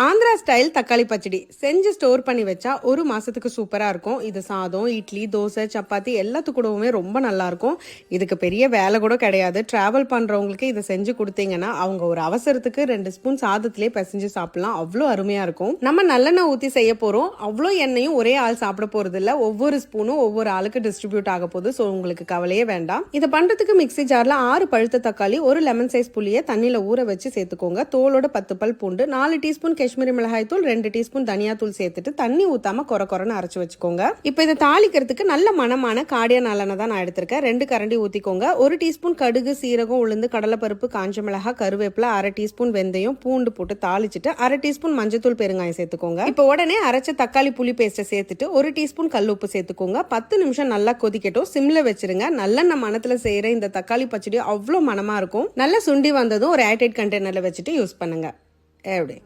Andhra style தக்காளி பச்சடி செஞ்சு store பண்ணி வச்சா ஒரு மாசத்துக்கு சூப்பரா இருக்கும். இது சாதம், இட்லி, தோசை, சப்பாத்தி எல்லாத்து கூடவுமே ரொம்ப நல்லா இருக்கும். இதுக்கு பெரிய வேலை கூட கிடையாது. டிராவல் பண்றவங்களுக்கு இதை செஞ்சு கொடுத்தீங்கன்னா அவங்க ஒரு அவசரத்துக்கு 2 ஸ்பூன் சாதத்திலே பிசைஞ்சு சாப்பிடலாம். அவ்வளோ அருமையா இருக்கும். நம்ம நல்லெண்ணெய் ஊற்றி செய்ய போறோம். அவ்வளோ எண்ணெயும் ஒரே ஆள் சாப்பிட போறது இல்ல. ஒவ்வொரு ஸ்பூனும் ஒவ்வொரு ஆளுக்கு டிஸ்ட்ரிபியூட் ஆக போகுது. ஸோ உங்களுக்கு கவலையே வேண்டாம். இதை பண்றதுக்கு மிக்சி ஜார்ல 6 பழுத்த தக்காளி, ஒரு லெமன் சைஸ் புளியை தண்ணியில ஊற வச்சு சேர்த்துக்கோங்க. தோலோட 10 பல் பூண்டு, 4 டீஸ்பூன் காஷ்மீரி மிளகாய் தூள், 2 டீஸ்பூன் தனியா தூள் சேர்த்துட்டு தண்ணி ஊத்தாம கொரன்னு அரைச்சு வச்சுக்கோங்க. இப்போ இதை தாளிக்கிறதுக்கு நல்ல மணமான காடியா நல்லெண்ணெய் தான் நான் எடுத்திருக்கேன். 2 கரண்டி ஊத்திக்கோங்க. 1 டீஸ்பூன் கடுகு, சீரகம், உளுந்து, கடலைப்பருப்பு, காஞ்ச மிளகாய், கருவேப்பிலை, 1/2 டீஸ்பூன் வெந்தயம், பூண்டு போட்டு தாளிச்சுட்டு 1/2 டீஸ்பூன் மஞ்சத்தூள், பெருங்காயம் சேர்த்துக்கோங்க. இப்போ உடனே அரைச்ச தக்காளி புளி பேஸ்ட்டை சேர்த்துட்டு 1 டீஸ்பூன் கல் உப்பு சேர்த்துக்கோங்க. 10 நிமிஷம் நல்லா கொதிக்கட்டும். சிம்ல வச்சிருங்க. நல்லெண்ணெய் மணத்துல செய்யற இந்த தக்காளி பச்சடி அவ்வளோ மணமா இருக்கும். நல்லா சுண்டி வந்ததும் ஒரு ஏர்டைட் கண்டெய்னர்ல வச்சுட்டு யூஸ் பண்ணுங்க. எப்படி